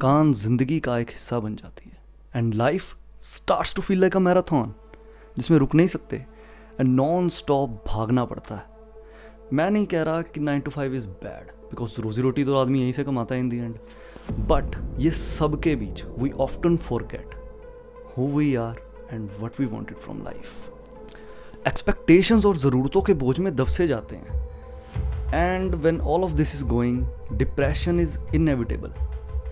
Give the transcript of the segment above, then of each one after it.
थकान ज़िंदगी का एक हिस्सा बन जाती है and life starts to feel like a marathon जिसमें रुक नहीं सकते एंड नॉन स्टॉप भागना पड़ता है। मैं नहीं कह रहा कि 9 to 5 इज़ बैड, बिकॉज रोजी रोटी तो आदमी यहीं से कमाता है इन दी एंड, बट ये सब के बीच we often forget who we are and what we wanted from life. Expectations और ज़रूरतों के बोझ में दब से जाते हैं and when all of this is going, depression is inevitable.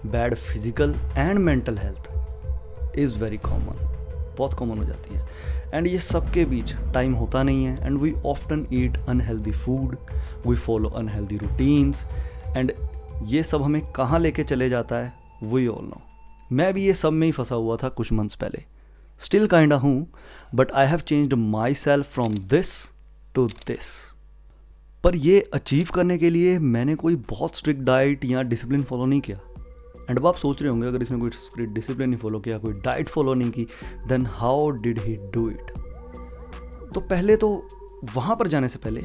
Bad physical and mental health is very common, बहुत कॉमन हो जाती है एंड ये सब के बीच टाइम होता नहीं है and we often eat unhealthy food, we follow unhealthy routines and ये सब हमें कहाँ लेके चले जाता है वी ऑल नो। मैं भी ये सब में ही फंसा हुआ था कुछ मंथ्स पहले, स्टिल काइंडा हूँ, but I have changed myself from this to this. पर ये अचीव करने के लिए मैंने कोई बहुत स्ट्रिक्ट डाइट या डिसिप्लिन फॉलो नहीं किया। एंड अब आप सोच रहे होंगे अगर इसने कोई स्ट्रिक्ट डिसिप्लिन नहीं फॉलो किया, कोई डाइट फॉलो नहीं की, then how did he do it. तो पहले तो वहाँ पर जाने से पहले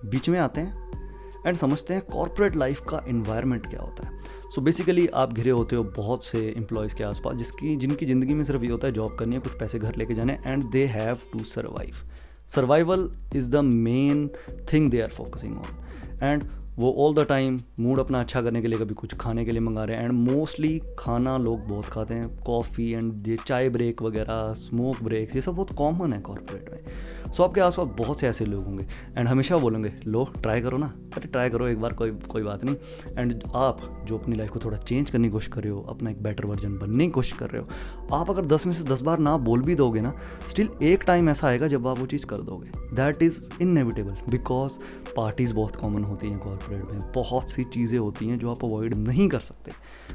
बीच में आते हैं एंड समझते हैं कॉर्पोरेट लाइफ का एनवायरनमेंट क्या होता है। सो बेसिकली आप घिरे होते हो बहुत से एम्प्लॉयज़ के आसपास जिनकी ज़िंदगी में सिर्फ ये होता है जॉब करनी है, कुछ पैसे घर लेके जाने and they have to survive. Survival is the main thing they are focusing on and वो ऑल द टाइम मूड अपना अच्छा करने के लिए कभी कुछ खाने के लिए मंगा रहे हैं एंड मोस्टली खाना लोग बहुत खाते हैं, कॉफ़ी एंड ये चाय ब्रेक वगैरह, स्मोक ब्रेक्स, ये सब बहुत कॉमन है कॉर्पोरेट में। सो आपके आसपास बहुत से ऐसे लोग होंगे एंड हमेशा बोलेंगे लो ट्राई करो ना, अरे ट्राई करो एक बार, कोई बात नहीं। एंड आप जो अपनी लाइफ को थोड़ा चेंज करने की कोशिश कर रहे हो, अपना एक बेटर वर्जन बनने की कोशिश कर रहे हो, आप अगर 10 में से 10 बार ना बोल भी दोगे ना, स्टिल एक टाइम ऐसा आएगा जब आप वो चीज़ कर दोगे। That is inevitable because parties बहुत कॉमन होती हैं कॉर्पोरेट में, बहुत सी चीज़ें होती हैं जो आप अवॉइड नहीं कर सकते।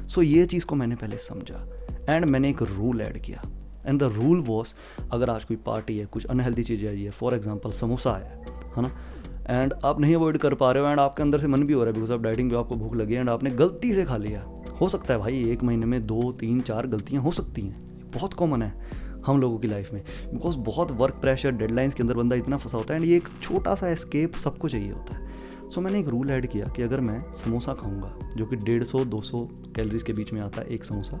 सो ये चीज़ को मैंने पहले समझा एंड मैंने एक रूल ऐड किया एंड द रूल वॉज, अगर आज कोई पार्टी है, कुछ अनहेल्दी चीज़ आई है, फॉर एग्जांपल समोसा है ना, एंड आप नहीं अवॉइड कर पा रहे हो एंड आपके अंदर से मन भी हो रहा है बिकॉज आप डाइटिंग पे, आपको भूख लगी एंड आपने गलती से खा लिया। हो सकता है भाई एक महीने में 2, 3, 4 गलतियाँ हो सकती हैं, बहुत कॉमन है हम लोगों की लाइफ में, बिकॉज बहुत वर्क प्रेशर, डेडलाइंस के अंदर बंदा इतना फंसा होता है एंड ये एक छोटा सा एस्केप सबको चाहिए होता है। सो मैंने एक रूल ऐड किया कि अगर मैं समोसा खाऊंगा जो कि 150-200 कैलोरीज के बीच में आता है एक समोसा,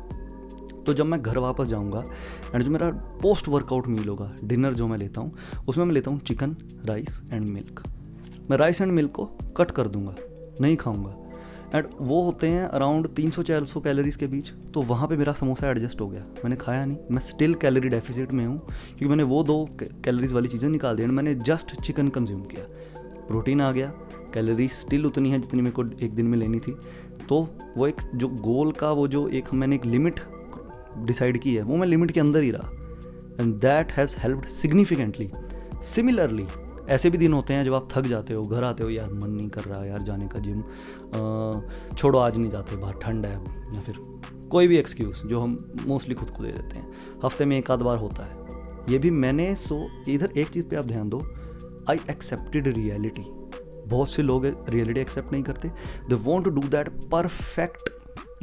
तो जब मैं घर वापस जाऊंगा एंड जो मेरा पोस्ट वर्कआउट मील होगा, डिनर जो मैं लेता हूँ, उसमें मैं लेता हूँ चिकन, राइस एंड मिल्क। मैं राइस एंड मिल्क को कट कर दूंगा, नहीं खाऊंगा एंड वो होते हैं अराउंड 300-400 कैलोरीज के बीच। तो वहाँ पे मेरा समोसा एडजस्ट हो गया, मैंने खाया नहीं, मैं स्टिल कैलोरी डेफिसिट में हूँ क्योंकि मैंने वो 2 कैलोरीज वाली चीज़ें निकाल दी एंड मैंने जस्ट चिकन कंज्यूम किया। प्रोटीन आ गया, कैलोरी स्टिल उतनी है जितनी मेरे को एक दिन में लेनी थी। तो वो एक जो गोल का वो जो एक मैंने एक लिमिट डिसाइड की है, वो मैं लिमिट के अंदर ही रहा and that has helped significantly. Similarly ऐसे भी दिन होते हैं जब आप थक जाते हो, घर आते हो, यार मन नहीं कर रहा यार जाने का जिम, छोड़ो आज नहीं जाते, बाहर ठंड है, या फिर कोई भी एक्सक्यूज़ जो हम मोस्टली खुद को दे देते हैं। हफ्ते में एक आध बार होता है ये भी मैंने। सो इधर एक चीज़ पे आप ध्यान दो, आई एक्सेप्टेड रियलिटी। बहुत से लोग रियलिटी एक्सेप्ट नहीं करते, they want to do that perfect,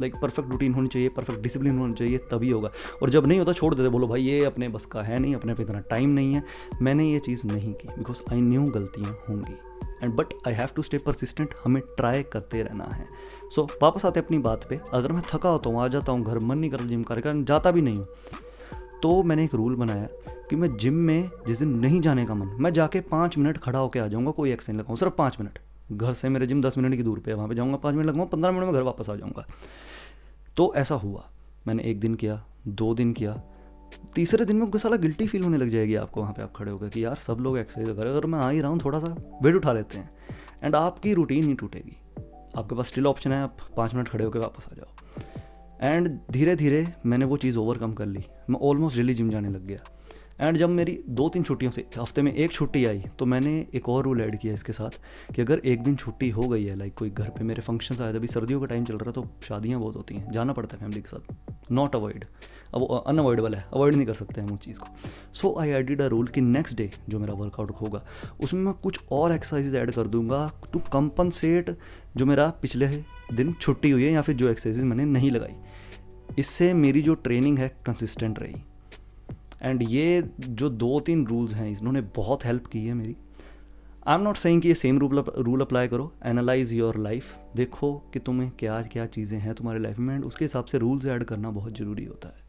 like perfect routine होनी चाहिए, परफेक्ट डिसिप्लिन होना चाहिए, तभी होगा। और जब नहीं होता छोड़ देते, बोलो भाई ये अपने बस का है नहीं, अपने पे इतना टाइम नहीं है। मैंने ये चीज़ नहीं की बिकॉज आई न्यू गलतियाँ होंगी and but I have to stay persistent, हमें ट्राई करते रहना है। सो वापस आते अपनी बात पे, अगर मैं थका होता हूँ, आ जाता हूँ घर, मन नहीं करता जिम करके, जाता भी नहीं हूँ, तो मैंने एक रूल बनाया कि मैं जिम में जिस दिन नहीं जाने का मन, मैं जाके 5 मिनट खड़ा होकर आ जाऊँगा, कोई एक्शन लगाऊँ, सिर्फ 5 मिनट। घर से मेरे जिम 10 मिनट की दूर पे है, वहाँ पे जाऊँगा, 5 मिनट लगाऊँगा, 15 मिनट में घर वापस आ जाऊँगा। तो ऐसा हुआ, मैंने 1 दिन किया, 2 दिन किया, तीसरे दिन में कोई साला गिल्टी फील होने लग जाएगी आपको वहाँ पे आप खड़े होकर कि यार सब लोग एक्सरसाइज कर रहे हैं, अगर मैं आ ही रहा हूँ, थोड़ा सा वेट उठा लेते हैं एंड आपकी रूटीन नहीं टूटेगी। आपके पास स्टिल ऑप्शन है, आप 5 मिनट खड़े होकर वापस आ जाओ। एंड धीरे धीरे मैंने वो चीज़ ओवरकम कर ली, मैं ऑलमोस्ट डेली जिम जाने लग गया। एंड जब मेरी 2-3 छुट्टियों से हफ्ते में 1 छुट्टी आई, तो मैंने एक और रूल ऐड किया इसके साथ कि अगर एक दिन छुट्टी हो गई है, लाइक कोई घर पे मेरे फंक्शंस आए थे, अभी सर्दियों का टाइम चल रहा, तो शादियाँ बहुत होती हैं, जाना पड़ता है फैमिली के साथ, नॉट अवॉइड, अब अनअवॉइडेबल है, अवॉइड नहीं कर सकते हम उस चीज़ को। सो आई एडिड अ रूल कि नेक्स्ट डे जो मेरा वर्कआउट होगा उसमें मैं कुछ और एक्सरसाइजेज ऐड कर दूंगा टू कंपनसेट जो मेरा पिछले दिन छुट्टी हुई है या फिर जो एक्सरसाइजेज मैंने नहीं लगाई। इससे मेरी जो ट्रेनिंग है कंसिस्टेंट रही एंड ये जो 2-3 रूल्स हैं इन्होंने बहुत हेल्प की है मेरी। आई एम नॉट सेइंग कि ये सेम रूल अप्लाई करो, एनालाइज योर लाइफ, देखो कि तुम्हें क्या क्या चीज़ें हैं तुम्हारी लाइफ में, एंड उसके हिसाब से रूल्स ऐड करना बहुत ज़रूरी होता है.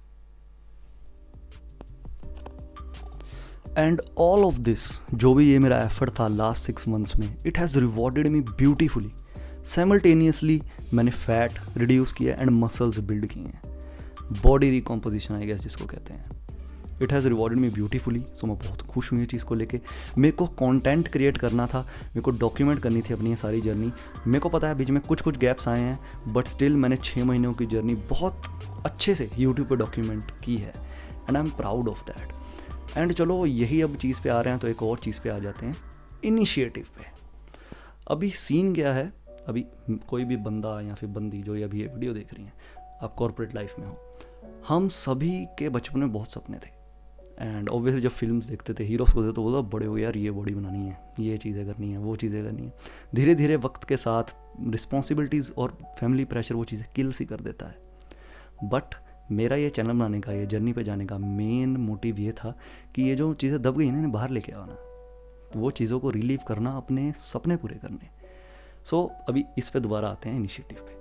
एंड ऑल ऑफ दिस, जो भी ये मेरा एफर्ट था लास्ट 6 मंथ्स में, it has rewarded me beautifully. Simultaneously मैंने फैट रिड्यूस किया एंड मसल्स बिल्ड किए हैं. बॉडी रिकॉम्पोजिशन आई गेस जिसको कहते हैं. It has rewarded me beautifully. So मैं बहुत खुश हूँ ये चीज़ को लेके. मेरे को कंटेंट क्रिएट करना था, मेरे को डॉक्यूमेंट करनी थी अपनी ये सारी जर्नी. मेरे को पता है बीच में कुछ गैप्स आए हैं, बट स्टिल मैंने 6 महीनों की जर्नी बहुत अच्छे से यूट्यूब पे डॉक्यूमेंट की है and I am proud of that. And चलो यही अब चीज़ पे आ रहे हैं तो एक और चीज़ पे आ जाते हैं, इनिशिएटिव पे. अभी सीन क्या है, अभी कोई भी बंदा या फिर बंदी जो अभी ये वीडियो देख रही हैं, आप कॉर्पोरेट लाइफ में हो, हम सभी के बचपन में बहुत सपने थे. एंड ऑब्वियसली जब फिल्म्स देखते थे हीरोज़ को देखते तो बोलता बड़े हो यार ये बॉडी बनानी है, ये चीज़ें करनी है, वो चीज़ें करनी है. धीरे धीरे वक्त के साथ रिस्पॉन्सिबिलिटीज़ और फैमिली प्रेशर वो चीज़ें किल सी कर देता है. बट मेरा ये चैनल बनाने का, ये जर्नी पे जाने का मेन मोटिव ये था कि ये जो चीज़ें दब गई ना इन्हें बाहर लेके आना, वो चीज़ों को रिलीव करना, अपने सपने पूरे करने. सो अभी इस पे दोबारा आते हैं इनिशिएटिव पे.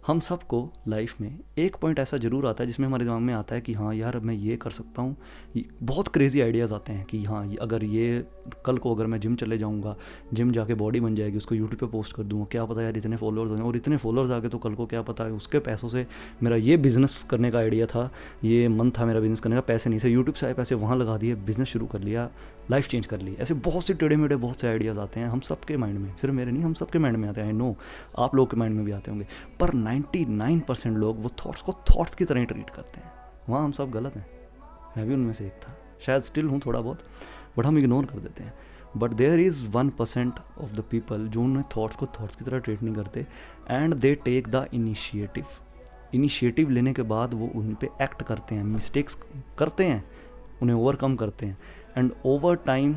हम सबको लाइफ में एक पॉइंट ऐसा ज़रूर आता है जिसमें हमारे दिमाग में आता है कि हाँ यार मैं ये कर सकता हूँ. बहुत क्रेजी आइडियाज़ आते हैं कि हाँ अगर ये कल को अगर मैं जिम चले जाऊँगा, जिम जाके बॉडी बन जाएगी, उसको यूट्यूब पे पोस्ट कर दूँगा, क्या पता यार इतने फॉलोअर्स हो जाएं, और इतने फॉलोअर्स आ गए तो कल को क्या पता है उसके पैसों से मेरा ये बिज़नेस करने का आइडिया था, ये मन था मेरा बिज़नेस करने का, पैसे नहीं थे, यूट्यूब से आए पैसे वहाँ लगा दिए, बिज़नेस शुरू कर लिया, लाइफ चेंज कर ली. ऐसे बहुत से टेढ़े मेढ़े बहुत से आइडियाज़ आते हैं हम सबके माइंड में, सिर्फ मेरे नहीं, हम सबके माइंड में आते हैं. आई नो आप लोग के माइंड में भी आते होंगे, पर 99% लोग वो थॉट्स को थॉट्स की तरह ही ट्रीट करते हैं. वहाँ हम सब गलत हैं, मैं भी उनमें से एक था, शायद स्टिल हूँ थोड़ा बहुत, बट हम इग्नोर कर देते हैं. But there is 1% of the people जो उन्हें थॉट्स को थॉट्स की तरह ट्रीट नहीं करते and they take the initiative. Initiative लेने के बाद वो उन पे एक्ट करते हैं, मिस्टेक्स करते हैं, उन्हें ओवरकम करते हैं एंड ओवर टाइम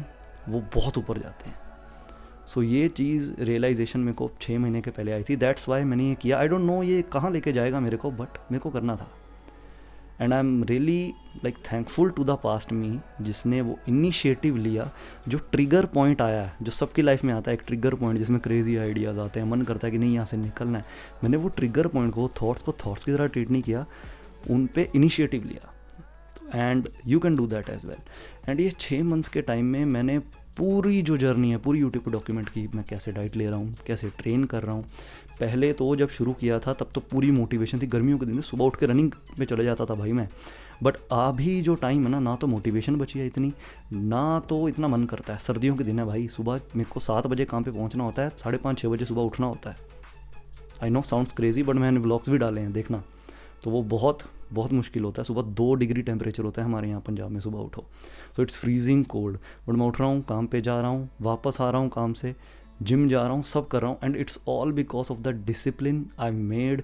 वो बहुत ऊपर जाते हैं. सो ये चीज़ रियलाइजेशन मेरे को 6 महीने के पहले आई थी. दैट्स वाई मैंने ये किया. आई डोंट नो ये कहाँ लेके जाएगा मेरे को, बट मेरे को करना था. And I am really like thankful to the past me जिसने वो इनिशिएटिव लिया. जो ट्रिगर पॉइंट आया है, जो सबकी लाइफ में आता है एक ट्रिगर पॉइंट जिसमें क्रेजी आइडियाज़ आते हैं, मन करता है कि नहीं यहाँ से निकलना है. मैंने वो ट्रिगर पॉइंट को थॉट्स की तरह ट्रीट नहीं किया, उन पे इनिशिएटिव लिया. And you can do that as well. And ये 6 मंथ्स के टाइम में मैंने पूरी जो जर्नी है पूरी यूट्यूब पे डॉक्यूमेंट की. मैं कैसे डाइट ले रहा हूँ, कैसे ट्रेन कर रहा हूँ. पहले तो जब शुरू किया था तब तो पूरी मोटिवेशन थी, गर्मियों के दिन में सुबह उठ के रनिंग पे चले जाता था भाई मैं. बट अभी जो टाइम है ना तो मोटिवेशन बची है इतनी, ना तो इतना मन करता है. सर्दियों के दिन है भाई, सुबह मेरे को 7 बजे काम पे पहुँचना होता है, 5:30-6 बजे सुबह उठना होता है. I know sounds crazy, but मैंने व्लॉग्स भी डाले हैं, देखना. तो वो बहुत मुश्किल होता है. सुबह 2 डिग्री टेम्परेचर होता है हमारे यहाँ पंजाब में, सुबह उठो तो इट्स फ्रीजिंग कोल्ड. बट मैं उठ रहा हूँ, काम पे जा रहा हूँ, वापस आ रहा हूँ काम से, जिम जा रहा हूँ, सब कर रहा हूँ. And it's all because of the discipline I made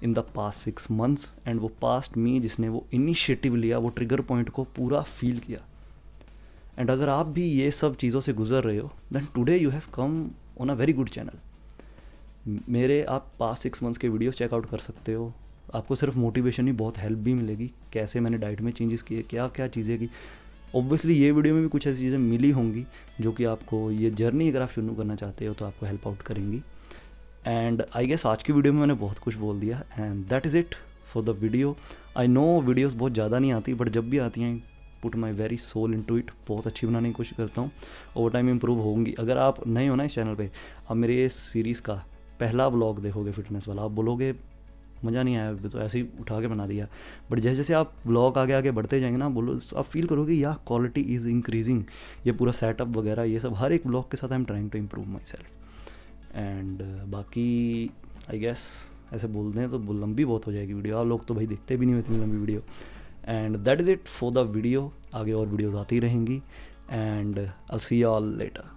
in the past 6 months. And वो पास्ट मी जिसने वो इनिशिएटिव लिया, वो ट्रिगर पॉइंट को पूरा फील किया. एंड अगर आप भी ये सब चीज़ों से गुजर रहे हो then today you have come on a very good channel. मेरे आप पास्ट 6 मंथ्स के वीडियोस चेकआउट कर सकते हो. आपको सिर्फ मोटिवेशन ही, बहुत हेल्प भी मिलेगी, कैसे मैंने डाइट में चेंजेस किए, क्या क्या चीज़ें की. ऑब्वियसली ये वीडियो में भी कुछ ऐसी चीज़ें मिली होंगी जो कि आपको ये जर्नी अगर आप शुरू करना चाहते हो तो आपको हेल्प आउट करेंगी. एंड आई गेस आज की वीडियो में मैंने बहुत कुछ बोल दिया and that is it for the video. I know videos बहुत ज़्यादा नहीं आती, बट जब भी आती हैं put my very soul into it, बहुत अच्छी बनाने की कोशिश करता हूँ. ओवर टाइम इम्प्रूव होंगी. अगर आप नए हो ना इस चैनल पर, आप मेरे इस सीरीज़ का पहला व्लॉग देखोगे फिटनेस वाला, आप बोलोगे मज़ा नहीं आया, तो ऐसे ही उठा के बना दिया. बट जैसे जैसे आप व्लॉग आगे बढ़ते जाएंगे ना, बोलो आप फील करोगे या क्वालिटी इज़ इंक्रीजिंग. ये पूरा सेटअप वगैरह ये सब हर एक व्लॉग के साथ I am trying to improve myself. And बाकी आई गेस ऐसे बोल दें तो लंबी बहुत हो जाएगी वीडियो. आप लोग तो भाई देखते भी नहीं हो इतनी लंबी video. And that is it for the video. आगे और वीडियोज़ आती रहेंगी and I will see you all letter.